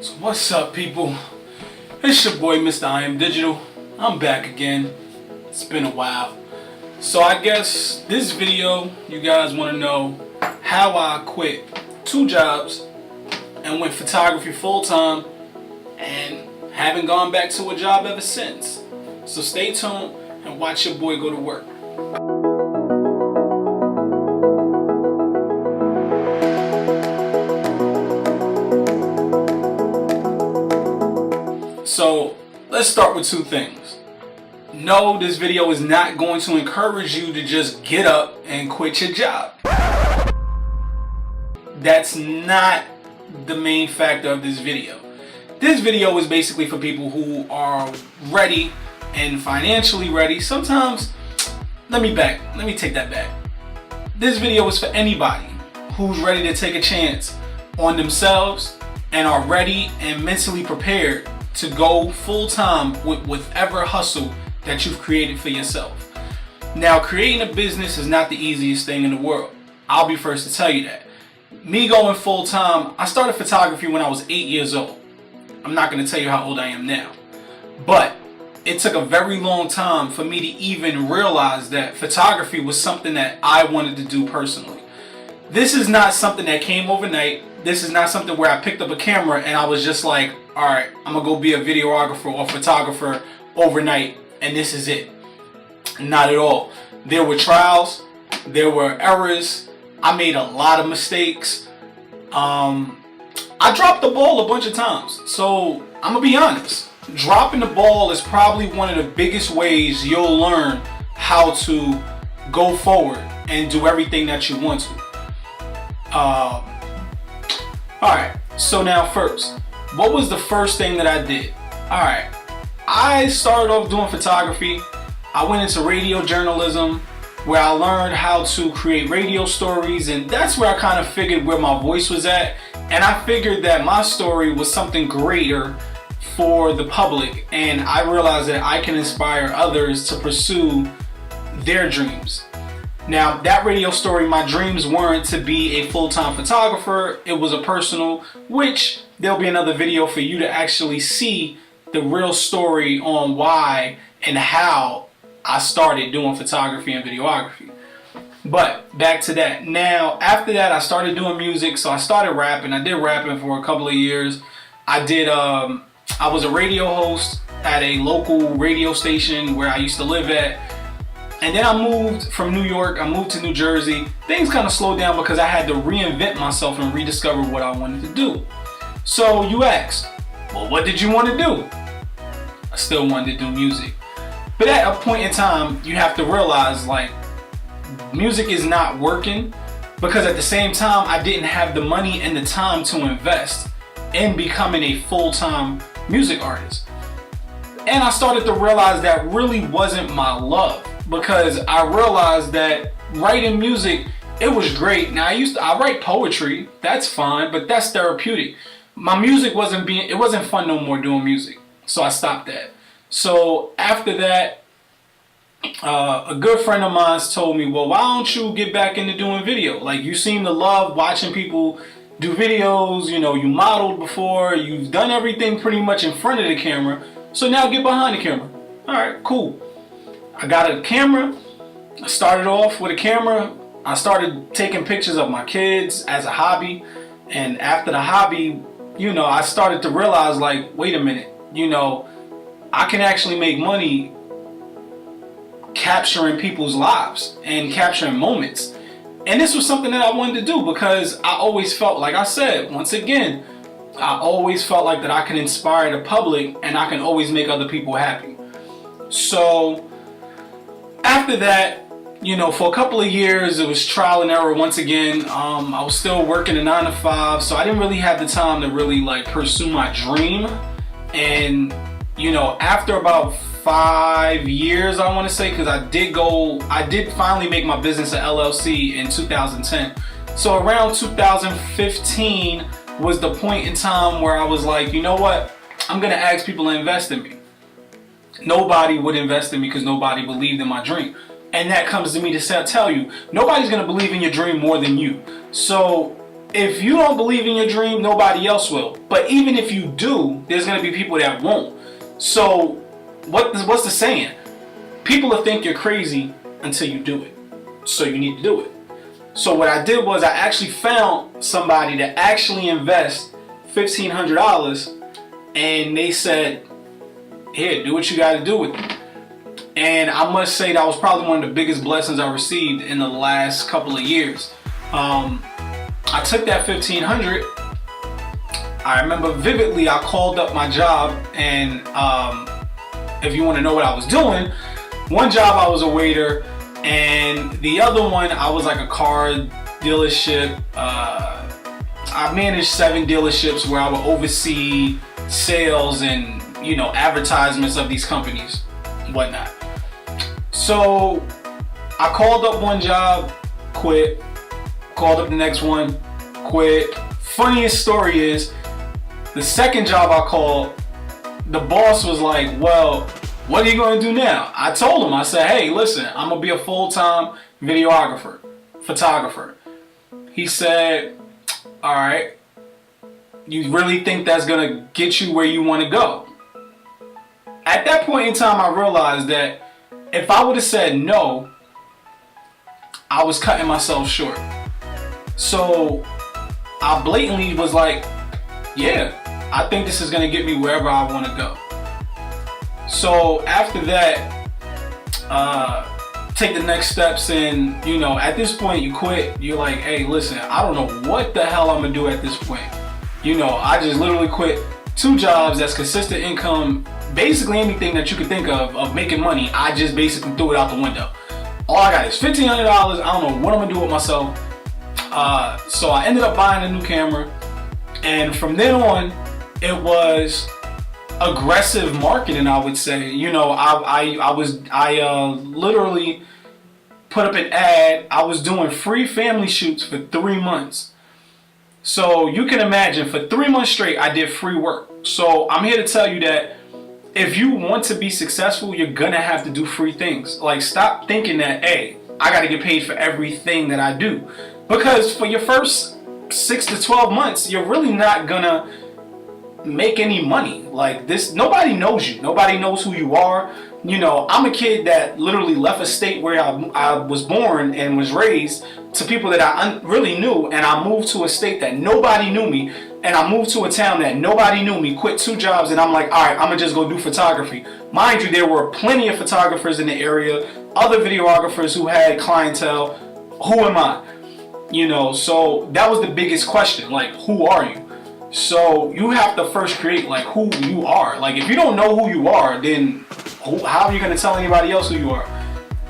So what's up, people? It's your boy Mr. Mriamdigital. I'm back again. It's been a while. So I guess this video, you guys want to know how I quit 2 jobs and went photography full-time and haven't gone back to a job ever since. So stay tuned and watch your boy go to work. So let's start with 2 things. No, this video is not going to encourage you to just get up and quit your job. That's not the main factor of this video. This video is basically for people who are ready and financially ready. Sometimes, let me take that back. This video is for anybody who's ready to take a chance on themselves and are ready and mentally prepared to go full-time with whatever hustle that you've created for yourself. Now, creating a business is not the easiest thing in the world. I'll be first to tell you that. Me going full-time, I started photography when I was 8 years old. I'm not going to tell you how old I am now. But it took a very long time for me to even realize that photography was something that I wanted to do personally. This is not something that came overnight. This is not something where I picked up a camera and I was just like, all right, I'm gonna go be a videographer or photographer overnight and this is it. Not at all. There were trials, there were errors. I made a lot of mistakes. I dropped the ball a bunch of times. So I'm gonna be honest. Dropping the ball is probably one of the biggest ways you'll learn how to go forward and do everything that you want to. Alright, so now first, what was the first thing that I did? Alright, I started off doing photography. I went into radio journalism where I learned how to create radio stories, and that's where I kind of figured where my voice was at, and I figured that my story was something greater for the public, and I realized that I can inspire others to pursue their dreams. Now, that radio story, my dreams weren't to be a full-time photographer. It was a personal, which there'll be another video for you to actually see the real story on why and how I started doing photography and videography. But back to that. Now, after that, I started doing music, so I started rapping. I did rapping for a couple of years. I was a radio host at a local radio station where I used to live at. And then I moved from New York, I moved to New Jersey. Things kind of slowed down because I had to reinvent myself and rediscover what I wanted to do. So you ask, well, what did you want to do? I still wanted to do music. But at a point in time, you have to realize, like, music is not working because at the same time, I didn't have the money and the time to invest in becoming a full-time music artist. And I started to realize that really wasn't my love. Because I realized that writing music, it was great. Now I write poetry, that's fine, but that's therapeutic. My music it wasn't fun no more doing music. So I stopped that. So after that, a good friend of mine told me, well, why don't you get back into doing video? Like, you seem to love watching people do videos, you know, you modeled before, you've done everything pretty much in front of the camera. So now get behind the camera. All right, cool. I got a camera. I started off with a camera. I started taking pictures of my kids as a hobby. And after the hobby, you know, I started to realize, like, wait a minute, you know, I can actually make money capturing people's lives and capturing moments. And this was something that I wanted to do because I always felt, like I said, once again, I always felt like that I can inspire the public and I can always make other people happy. So after that, you know, for a couple of years, it was trial and error once again. I was still working a 9-to-5, so I didn't really have the time to really, like, pursue my dream. And, you know, after about 5 years, I want to say, because I did finally make my business an LLC in 2010. So around 2015 was the point in time where I was like, you know what? I'm going to ask people to invest in me. Nobody would invest in me because nobody believed in my dream. And that comes to me to tell you, nobody's going to believe in your dream more than you. So if you don't believe in your dream, nobody else will. But even if you do, there's going to be people that won't. So what's the saying? People will think you're crazy until you do it. So you need to do it. So what I did was I actually found somebody that actually invests $1,500, and they said, here, do what you got to do with it. And I must say that was probably one of the biggest blessings I received in the last couple of years. I took that $1,500. I remember vividly, I called up my job, and if you want to know what I was doing, one job I was a waiter, and the other one I was like a car dealership. I managed 7 dealerships where I would oversee sales and, you know, advertisements of these companies and whatnot. So I called up one job, quit. Called up the next one, quit. Funniest story is, the second job I called, the boss was like, well, what are you going to do now? I told him, I said, hey, listen, I'm going to be a full-time videographer, photographer. He said, all right, you really think that's going to get you where you want to go? At that point in time, I realized that if I would have said no, I was cutting myself short. So I blatantly was like, yeah, I think this is going to get me wherever I want to go. So after that, take the next steps, and, you know, at this point you quit. You're like, hey, listen, I don't know what the hell I'm going to do at this point. You know, I just literally quit 2 jobs that's consistent income, basically anything that you could think of making money. I just basically threw it out the window. All I got is $1,500. I don't know what I'm going to do with myself. So I ended up buying a new camera, and from then on, it was aggressive marketing, I would say. You know, I literally put up an ad. I was doing free family shoots for 3 months. So you can imagine, for 3 months straight, I did free work. So I'm here to tell you that if you want to be successful, you're gonna have to do free things. Like, stop thinking that, hey, I gotta get paid for everything that I do. Because for your first 6 to 12 months, you're really not gonna make any money. Like this, nobody knows you. Nobody knows who you are. You know, I'm a kid that literally left a state where I was born and was raised to people that I really knew, and I moved to a state that nobody knew me, and I moved to a town that nobody knew me, quit 2 jobs, and I'm like, all right, I'm gonna just go do photography. Mind you, there were plenty of photographers in the area, other videographers who had clientele. Who am I? You know, so that was the biggest question, like, who are you? So you have to first create, like, who you are. Like, if you don't know who you are, then how are you going to tell anybody else who you are?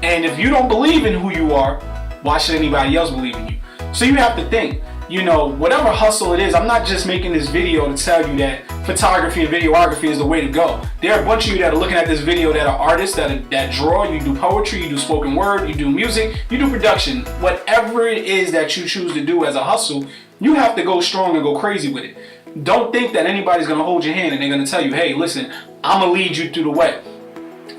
And if you don't believe in who you are, why should anybody else believe in you? So you have to think, you know, whatever hustle it is, I'm not just making this video to tell you that photography and videography is the way to go. There are a bunch of you that are looking at this video that are artists, that draw, you do poetry, you do spoken word, you do music, you do production. Whatever it is that you choose to do as a hustle, you have to go strong and go crazy with it. Don't think that anybody's going to hold your hand and they're going to tell you, hey, listen, I'm going to lead you through the way.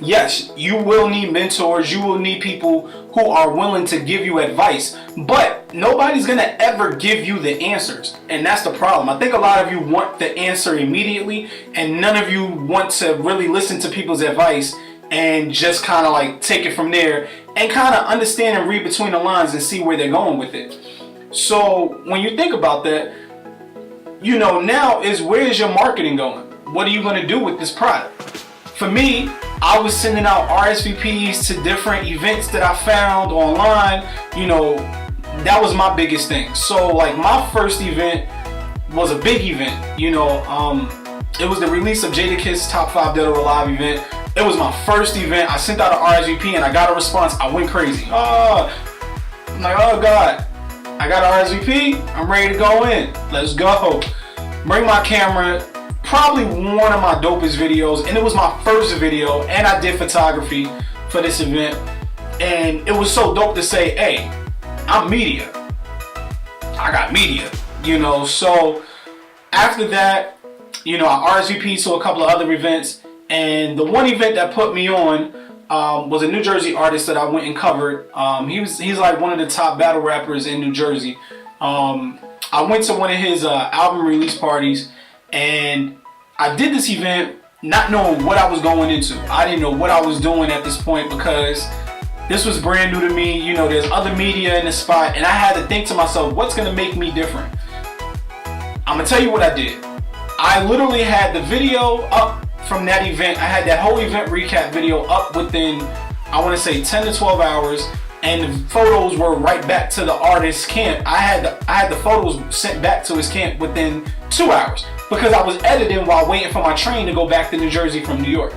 Yes, you will need mentors. You will need people who are willing to give you advice, but nobody's going to ever give you the answers. And that's the problem. I think a lot of you want the answer immediately, and none of you want to really listen to people's advice and just kind of like take it from there and kind of understand and read between the lines and see where they're going with it. So when you think about that, you know, now is, where is your marketing going? What are you going to do with this product? For me, I was sending out RSVPs to different events that I found online. You know, that was my biggest thing. So like, my first event was a big event. You know, it was the release of Jadakiss Top 5 Dead or Alive event. It was my first event. I sent out an RSVP and I got a response. I went crazy. I'm like, oh God, I got an RSVP. I'm ready to go in. Let's go. Bring my camera. Probably one of my dopest videos, and it was my first video, and I did photography for this event, and it was so dope to say, hey, I'm media. I got media, you know. So after that, you know, I RSVP'd to a couple of other events, and the one event that put me on was a New Jersey artist that I went and covered. He's like one of the top battle rappers in New Jersey. I went to one of his album release parties, and I did this event not knowing what I was going into. I didn't know what I was doing at this point because this was brand new to me. You know, there's other media in the spot, and I had to think to myself, what's gonna make me different? I'm gonna tell you what I did. I literally had the video up from that event. I had that whole event recap video up within, I wanna say 10 to 12 hours. And the photos were right back to the artist's camp. I had the photos sent back to his camp within 2 hours because I was editing while waiting for my train to go back to New Jersey from New York.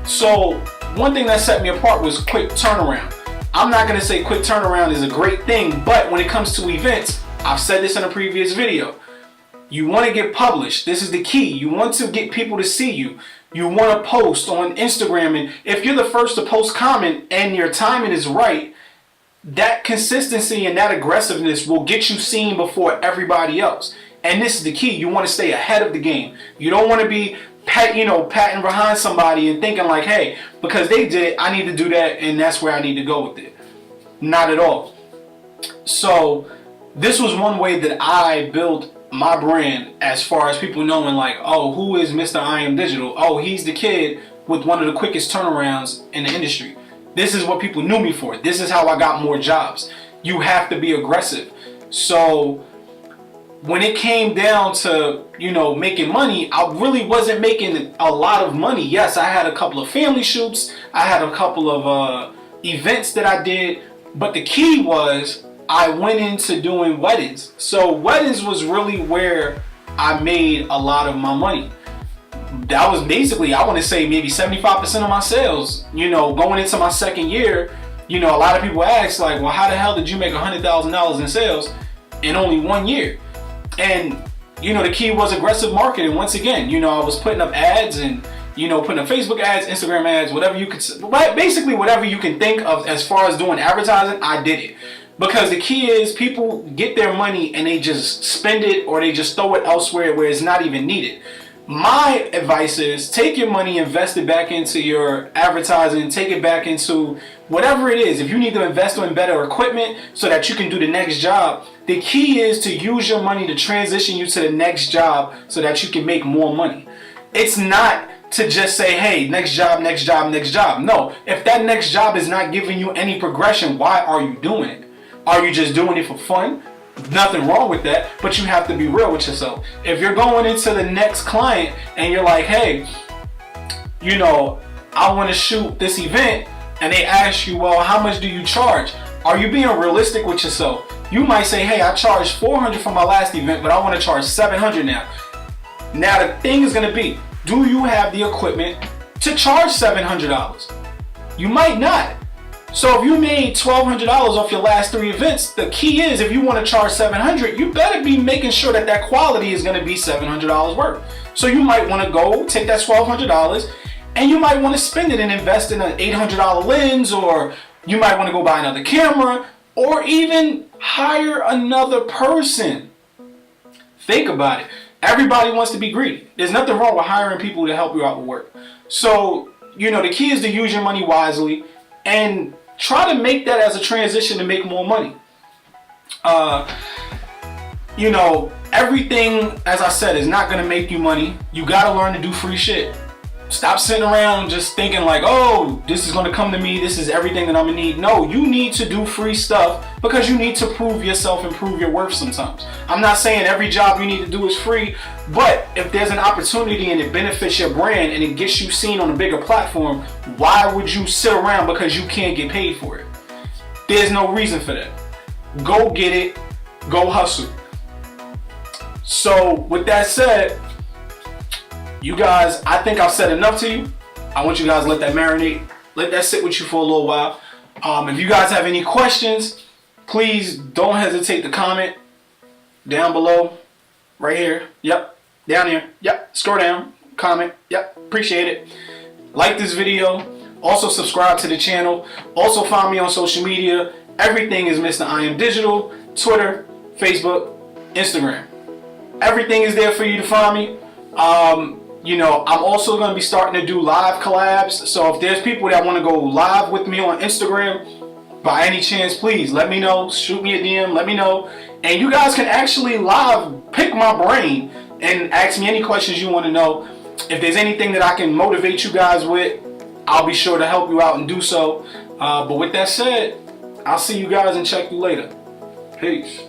So one thing that set me apart was quick turnaround. I'm not gonna say quick turnaround is a great thing, but when it comes to events, I've said this in a previous video. You want to get published. This is the key. You want to get people to see you. You want to post on Instagram, and if you're the first to post comment and your timing is right, that consistency and that aggressiveness will get you seen before everybody else. And this is the key. You want to stay ahead of the game. You don't want to be patting behind somebody and thinking like, hey, because they did it, I need to do that, and that's where I need to go with it. Not at all. So this was one way that I built my brand as far as people knowing like, oh, who is Mr. Mriamdigital? Oh, he's the kid with one of the quickest turnarounds in the industry. This is what people knew me for. This is how I got more jobs. You have to be aggressive. So when it came down to, making money, I really wasn't making a lot of money. Yes, I had a couple of family shoots. I had a couple of events that I did. But the key was I went into doing weddings. So weddings was really where I made a lot of my money. That was basically, I want to say maybe 75% of my sales, going into my second year. A lot of people ask like, well, how the hell did you make $100,000 in sales in only 1 year? And, the key was aggressive marketing. Once again, I was putting up ads and, putting up Facebook ads, Instagram ads, whatever you could, basically whatever you can think of as far as doing advertising, I did it. Because the key is people get their money and they just spend it or they just throw it elsewhere where it's not even needed. My advice is take your money, invest it back into your advertising, take it back into whatever it is. If you need to invest in better equipment so that you can do the next job, the key is to use your money to transition you to the next job so that you can make more money. It's not to just say, hey, next job, next job, next job. No, if that next job is not giving you any progression, why are you doing it? Are you just doing it for fun? Nothing wrong with that, but you have to be real with yourself. If you're going into the next client and you're like, hey, I want to shoot this event, and they ask you, well, how much do you charge? Are you being realistic with yourself? You might say, hey, I charged $400 for my last event, but I want to charge $700 now. Now the thing is going to be, do you have the equipment to charge $700? You might not. So if you made $1,200 off your last 3 events, the key is if you want to charge $700, you better be making sure that that quality is going to be $700 worth. So you might want to go take that $1,200 and you might want to spend it and invest in an $800 lens, or you might want to go buy another camera, or even hire another person. Think about it. Everybody wants to be greedy. There's nothing wrong with hiring people to help you out with work. So, the key is to use your money wisely and try to make that as a transition to make more money. Everything, as I said, is not going to make you money. You got to learn to do free shit. Stop sitting around just thinking like, oh, this is going to come to me. This is everything that I'm going to need. No, you need to do free stuff because you need to prove yourself and prove your worth sometimes. I'm not saying every job you need to do is free, but if there's an opportunity and it benefits your brand and it gets you seen on a bigger platform, why would you sit around because you can't get paid for it? There's no reason for that. Go get it. Go hustle. So with that said, you guys, I think I've said enough to you. I want you guys to let that marinate. Let that sit with you for a little while. If you guys have any questions, please don't hesitate to comment down below. Right here. Yep. Down here. Yep. Scroll down. Comment. Yep. Appreciate it. Like this video. Also subscribe to the channel. Also find me on social media. Everything is Mr. Mriamdigital. Twitter, Facebook, Instagram. Everything is there for you to find me. I'm also going to be starting to do live collabs. So if there's people that want to go live with me on Instagram, by any chance, please let me know. Shoot me a DM. Let me know. And you guys can actually live pick my brain and ask me any questions you want to know. If there's anything that I can motivate you guys with, I'll be sure to help you out and do so. But with that said, I'll see you guys and check you later. Peace.